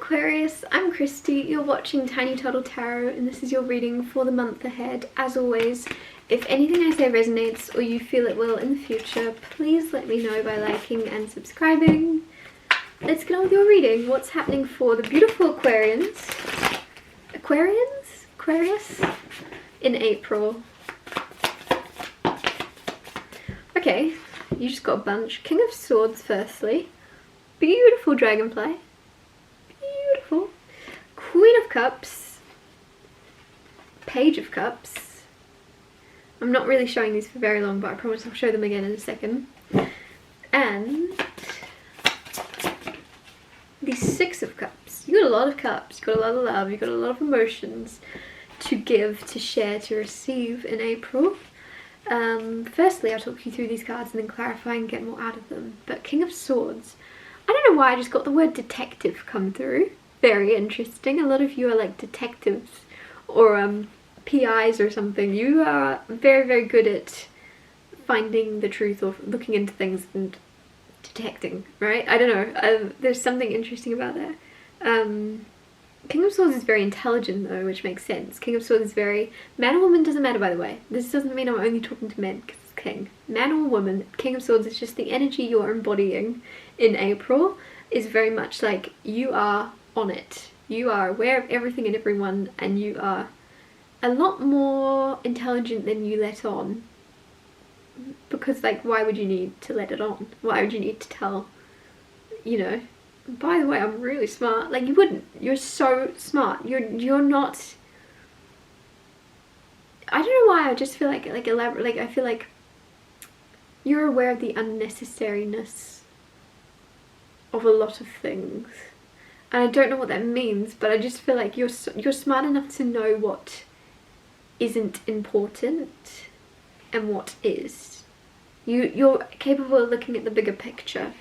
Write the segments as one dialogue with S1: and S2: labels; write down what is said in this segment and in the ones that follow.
S1: Aquarius, I'm Christy, you're watching Tiny Turtle Tarot and this is your reading for the month ahead. As always, if anything I say resonates or you feel it will in the future, please let me know by liking and subscribing. Let's get on with your reading. What's happening for the beautiful Aquarius in April? Okay, you just got a bunch. King of Swords firstly. Beautiful dragonfly. Beautiful. Queen of Cups. Page of Cups. I'm not really showing these for very long, but I promise I'll show them again in a second. And the Six of Cups. You got a lot of cups, you got a lot of love, you got a lot of emotions to give, to share, to receive in April. Firstly, I'll talk you through these cards and then clarify and get more out of them. But King of Swords. I don't know why I just got the word detective come through. Very interesting. A lot of you are like detectives or PIs or something. You are very, very good at finding the truth or looking into things and detecting, right? I don't know. There's something interesting about that. King of Swords is very intelligent though, which makes sense. King of Swords is very... Man or woman doesn't matter, by the way. This doesn't mean I'm only talking to men because it's king. Man or woman, King of Swords is just the energy you're embodying in April is very much like you are on it. You are aware of everything and everyone and you are a lot more intelligent than you let on. Because like, why would you need to let it on? Why would you need to tell, you know, by the way, I'm really smart. Like, you wouldn't. You're so smart. You're not... I don't know why, I just feel like elaborate, like I feel like you're aware of the unnecessariness of a lot of things. And I don't know what that means, but I just feel like you're smart enough to know what isn't important and what is. You're capable of looking at the bigger picture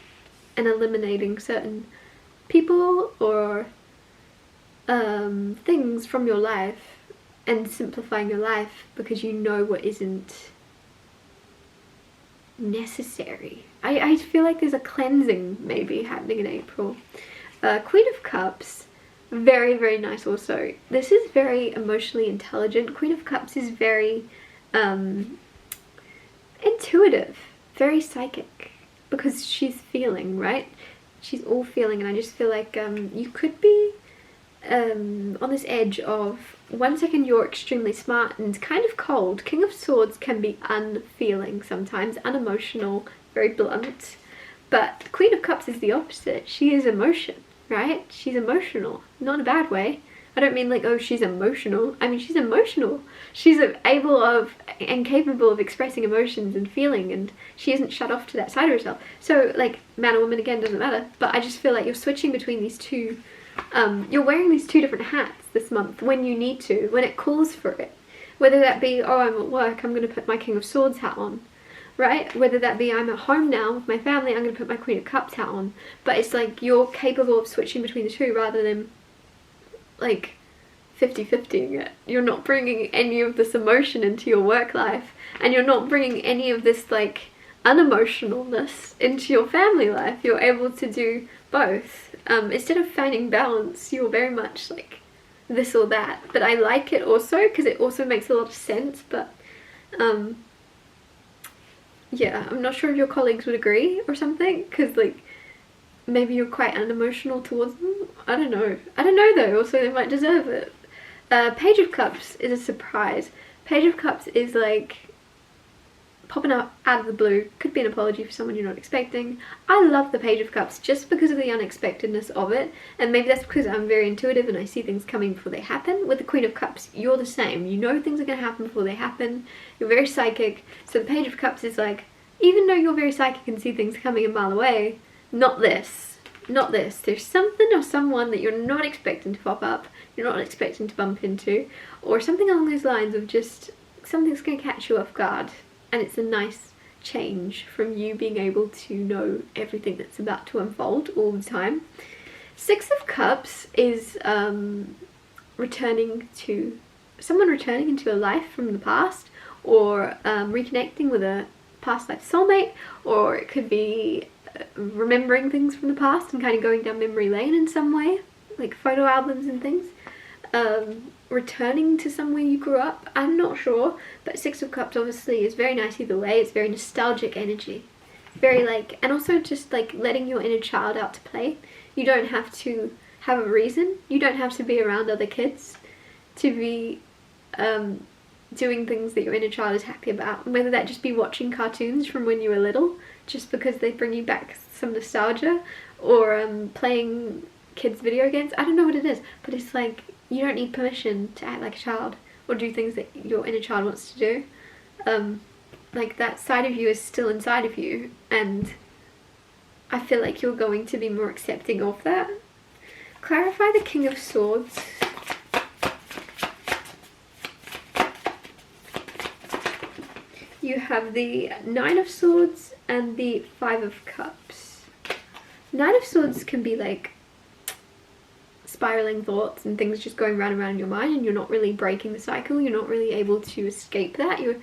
S1: and eliminating certain people or things from your life and simplifying your life because you know what isn't necessary. I feel like there's a cleansing maybe happening in April. Queen of Cups, very, very nice also. This is very emotionally intelligent. Queen of Cups is very intuitive, very psychic. Because she's feeling, right? She's all feeling, and I just feel like you could be on this edge of 1 second you're extremely smart and kind of cold. King of Swords can be unfeeling sometimes, unemotional, very blunt. But Queen of Cups is the opposite. She is emotion, right? She's emotional, not in a bad way. I don't mean like, oh, she's emotional. I mean, she's emotional. She's able of and capable of expressing emotions and feeling, and she isn't shut off to that side of herself. So, like, man or woman, again, doesn't matter. But I just feel like you're switching between these two. You're wearing these two different hats this month when you need to, when it calls for it. Whether that be, oh, I'm at work, I'm going to put my King of Swords hat on. Right? Whether that be I'm at home now with my family, I'm going to put my Queen of Cups hat on. But it's like you're capable of switching between the two rather than like 50-50ing it. You're not bringing any of this emotion into your work life and you're not bringing any of this like unemotionalness into your family life. You're able to do both. Instead of finding balance, you're very much like this or that. But I like it also because it also makes a lot of sense. But yeah, I'm not sure if your colleagues would agree or something, because like maybe you're quite unemotional towards them. I don't know though, also they might deserve it. Page of Cups is a surprise. Page of Cups is like popping up out of the blue. Could be an apology for someone you're not expecting. I love the Page of Cups just because of the unexpectedness of it, and maybe that's because I'm very intuitive and I see things coming before they happen. With the Queen of Cups, you're the same. You know things are going to happen before they happen. You're very psychic. So the Page of Cups is like, even though you're very psychic and see things coming a mile away, not this. Not this. There's something or someone that you're not expecting to pop up, you're not expecting to bump into, or something along those lines of just something's going to catch you off guard. And it's a nice change from you being able to know everything that's about to unfold all the time. Six of Cups is returning into a life from the past, or reconnecting with a past life soulmate, or it could be remembering things from the past and kind of going down memory lane in some way. like photo albums and things. Returning to somewhere you grew up, I'm not sure, but Six of Cups obviously is very nice either way. It's very nostalgic energy, very like, and also just like letting your inner child out to play. You don't have to have a reason, you don't have to be around other kids to be doing things that your inner child is happy about, whether that just be watching cartoons from when you were little just because they bring you back some nostalgia, or playing kids video games. I don't know what it is, but it's like you don't need permission to act like a child or do things that your inner child wants to do. Like that side of you is still inside of you, and I feel like you're going to be more accepting of that. Clarify the King of Swords. You have the Nine of Swords and the Five of Cups. Nine of Swords can be like spiraling thoughts and things just going round and round in your mind, and you're not really breaking the cycle, you're not really able to escape that, you're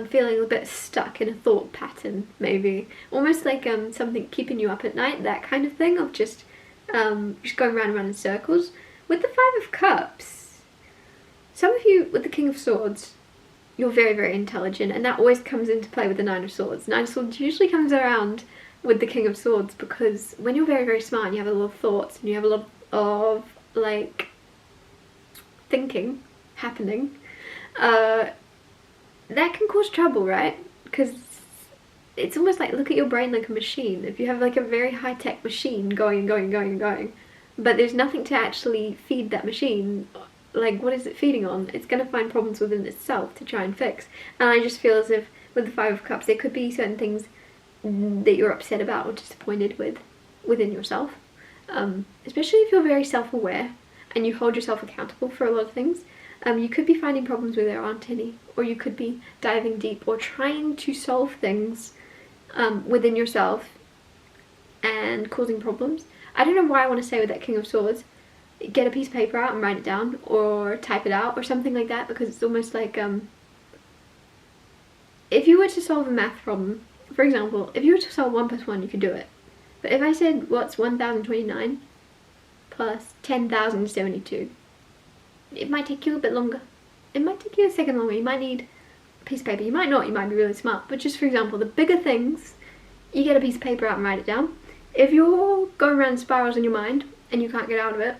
S1: feeling a bit stuck in a thought pattern, maybe almost like something keeping you up at night, that kind of thing of just going round and round in circles. With the Five of Cups, some of you with the King of Swords, you're very, very intelligent, and that always comes into play with the Nine of Swords. Nine of Swords usually comes around with the King of Swords because when you're very, very smart and you have a lot of thoughts and you have a lot of like thinking happening, that can cause trouble, right? Because it's almost like, look at your brain like a machine. If you have like a very high-tech machine going, but there's nothing to actually feed that machine, like what is it feeding on? It's going to find problems within itself to try and fix. And I just feel as if with the Five of Cups there could be certain things that you're upset about or disappointed with within yourself. Especially if you're very self-aware and you hold yourself accountable for a lot of things, you could be finding problems where there aren't any, or you could be diving deep or trying to solve things within yourself and causing problems. I don't know why I want to say with that King of Swords, get a piece of paper out and write it down or type it out or something like that, because it's almost like if you were to solve a math problem, for example, if you were to solve 1 + 1 you could do it. But if I said, what's 1029 plus 10,072? It might take you a bit longer. It might take you a second longer. You might need a piece of paper. You might not. You might be really smart. But just for example, the bigger things, you get a piece of paper out and write it down. If you're going around in spirals in your mind and you can't get out of it,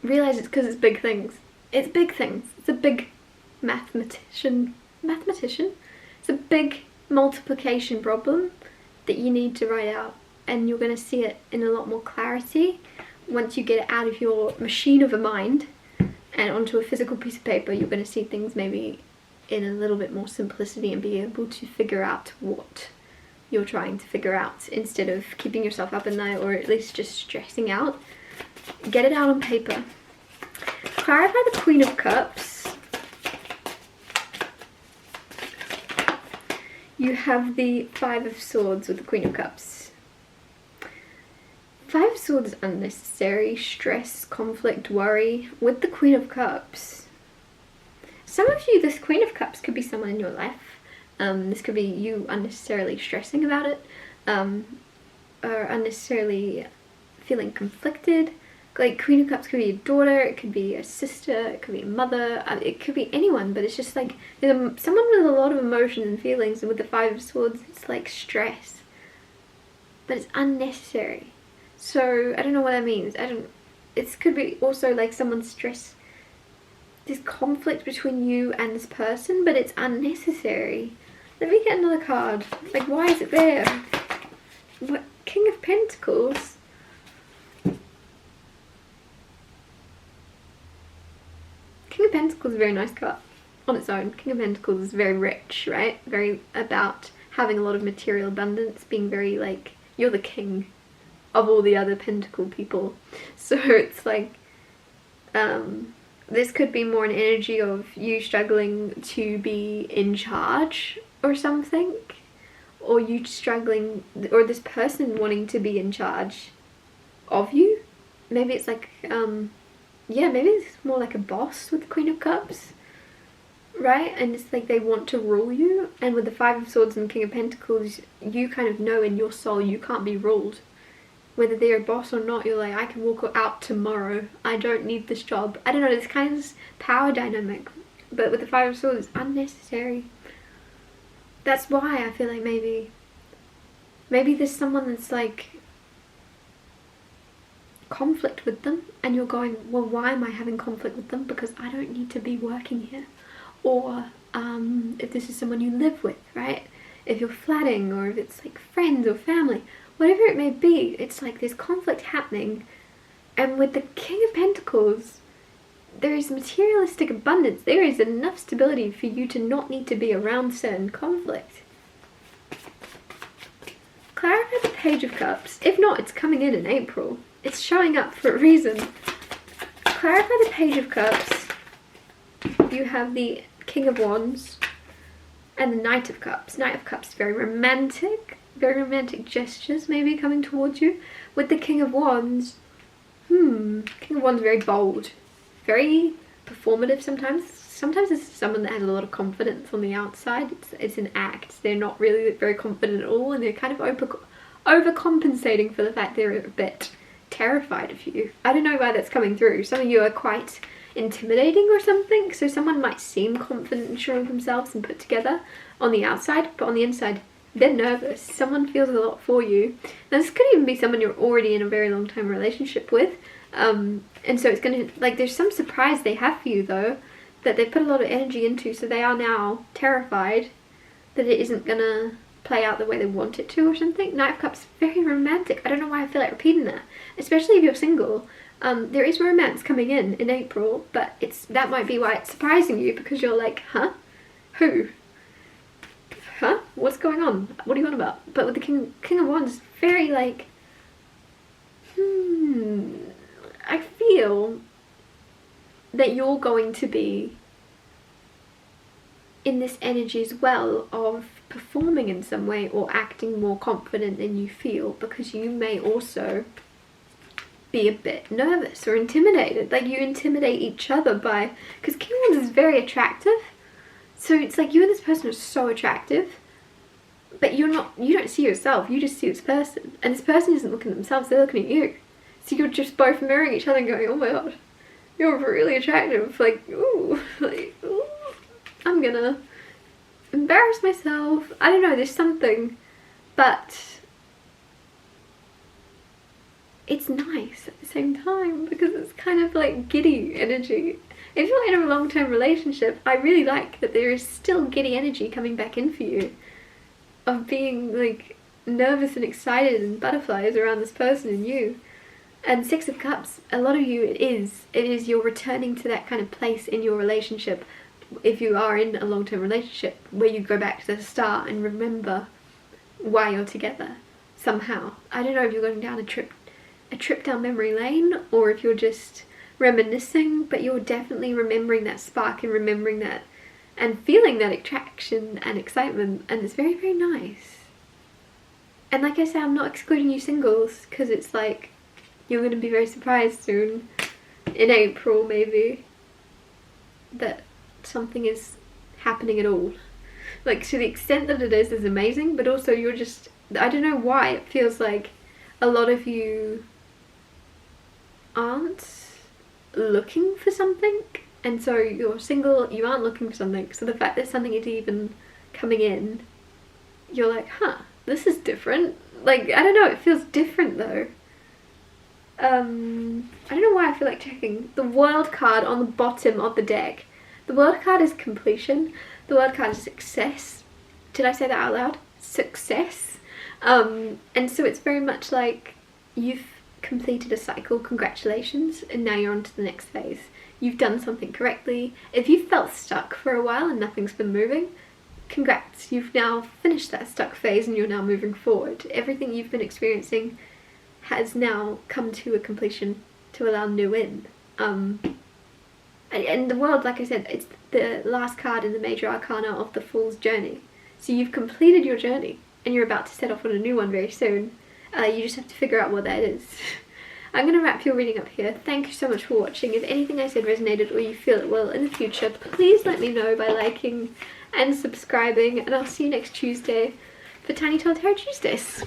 S1: realize it's because it's big things. It's big things. It's a big mathematician. It's a big multiplication problem that you need to write out. And you're going to see it in a lot more clarity once you get it out of your machine of a mind and onto a physical piece of paper. You're going to see things maybe in a little bit more simplicity and be able to figure out what you're trying to figure out instead of keeping yourself up at night, or at least just stressing out. Get it out on paper. Clarify the Queen of Cups. You have the Five of Swords with the Queen of Cups. Five of Swords is unnecessary stress, conflict, worry. With the Queen of Cups, some of you, this Queen of Cups could be someone in your life. This could be you unnecessarily stressing about it, or unnecessarily feeling conflicted. Like Queen of Cups could be a daughter, it could be a sister, it could be a mother, it could be anyone, but it's just like there's someone with a lot of emotion and feelings, and with the Five of Swords it's like stress, but it's unnecessary. So I don't know what that means. It could be also like someone's stress, this conflict between you and this person, but it's unnecessary. Let me get another card. Like, why is it there? What? King of Pentacles? King of Pentacles is a very nice card on its own. King of Pentacles is very rich, right? Very about having a lot of material abundance, being very like, you're the king of all the other pentacle people. So it's like, this could be more an energy of you struggling to be in charge or something, or you struggling, or this person wanting to be in charge of you. Maybe it's like, yeah, maybe it's more like a boss with the Queen of Cups, right? And it's like they want to rule you, and with the Five of Swords and the King of Pentacles, you kind of know in your soul you can't be ruled. whether they're a boss or not, you're like, I can walk out tomorrow, I don't need this job. I don't know, this kind of power dynamic. But with the Five of Swords, it's unnecessary. That's why I feel like maybe there's someone that's like conflict with them, and you're going, well, why am I having conflict with them? Because I don't need to be working here. Or if this is someone you live with, right? If you're flatting, or if it's like friends or family, whatever it may be, it's like there's conflict happening. And with the King of Pentacles, there is materialistic abundance. There is enough stability for you to not need to be around certain conflict. Clarify the Page of Cups. If not, it's coming in April. It's showing up for a reason. Clarify the Page of Cups. You have the King of Wands and the Knight of Cups. Knight of Cups, very romantic gestures maybe coming towards you. With the King of Wands, King of Wands very bold, very performative sometimes. Sometimes this is someone that has a lot of confidence on the outside. It's an act. They're not really very confident at all, and they're kind of overcompensating for the fact they're a bit terrified of you. I don't know why that's coming through. Some of you are quite intimidating or something, so someone might seem confident and sure of themselves and put together on the outside, but on the inside they're nervous. Someone feels a lot for you. Now this could even be someone you're already in a very long time relationship with, and so it's gonna, like, there's some surprise they have for you though, that they put a lot of energy into, so they are now terrified that it isn't gonna play out the way they want it to or something. Knight of Cups, very romantic. I don't know why I feel like repeating that, especially if you're single. There is romance coming in April, but that might be why it's surprising you, because you're like, huh? Who? Huh? What's going on? What are you on about? But with the King of Wands, very like, I feel that you're going to be in this energy as well of performing in some way or acting more confident than you feel, because you may also be a bit nervous or intimidated. Like, you intimidate each other by, because King of Wands is very attractive, so it's like you and this person are so attractive, but you don't see yourself, you just see this person, and this person isn't looking at themselves, they're looking at you. So you're just both mirroring each other and going, oh my god, you're really attractive, like, ooh, I'm gonna embarrass myself. I don't know, there's something, but it's nice at the same time, because it's kind of like giddy energy. If you're in a long-term relationship, I really like that there is still giddy energy coming back in for you, of being like nervous and excited and butterflies around this person and you. And Six of Cups, a lot of you, it is you're returning to that kind of place in your relationship, if you are in a long-term relationship, where you go back to the start and remember why you're together somehow. I don't know if you're going down a trip down memory lane, or if you're just reminiscing, but you're definitely remembering that spark and remembering that and feeling that attraction and excitement, and it's very, very nice. And like I said, I'm not excluding you singles, because it's like you're going to be very surprised soon, in April maybe, that something is happening at all. Like, to the extent that it is amazing, but also you're just, I don't know why, it feels like a lot of you aren't looking for something, and so you're single, you aren't looking for something, so the fact that something is even coming in, you're like, huh, this is different. Like, I don't know, it feels different though. I don't know why I feel like checking the World card on the bottom of the deck. The World card is completion, the World card is success. Did I say that out loud? Success. And so it's very much like you've completed a cycle, congratulations, and now you're on to the next phase. You've done something correctly. If you've felt stuck for a while and nothing's been moving, congrats, you've now finished that stuck phase and you're now moving forward. Everything you've been experiencing has now come to a completion to allow new in. And the World, like I said, it's the last card in the major arcana of the Fool's journey. So you've completed your journey and you're about to set off on a new one very soon. You just have to figure out what that is. I'm going to wrap your reading up here. Thank you so much for watching. If anything I said resonated or you feel it will in the future, please let me know by liking and subscribing, and I'll see you next Tuesday for Tiny Tall Tarot Tuesdays.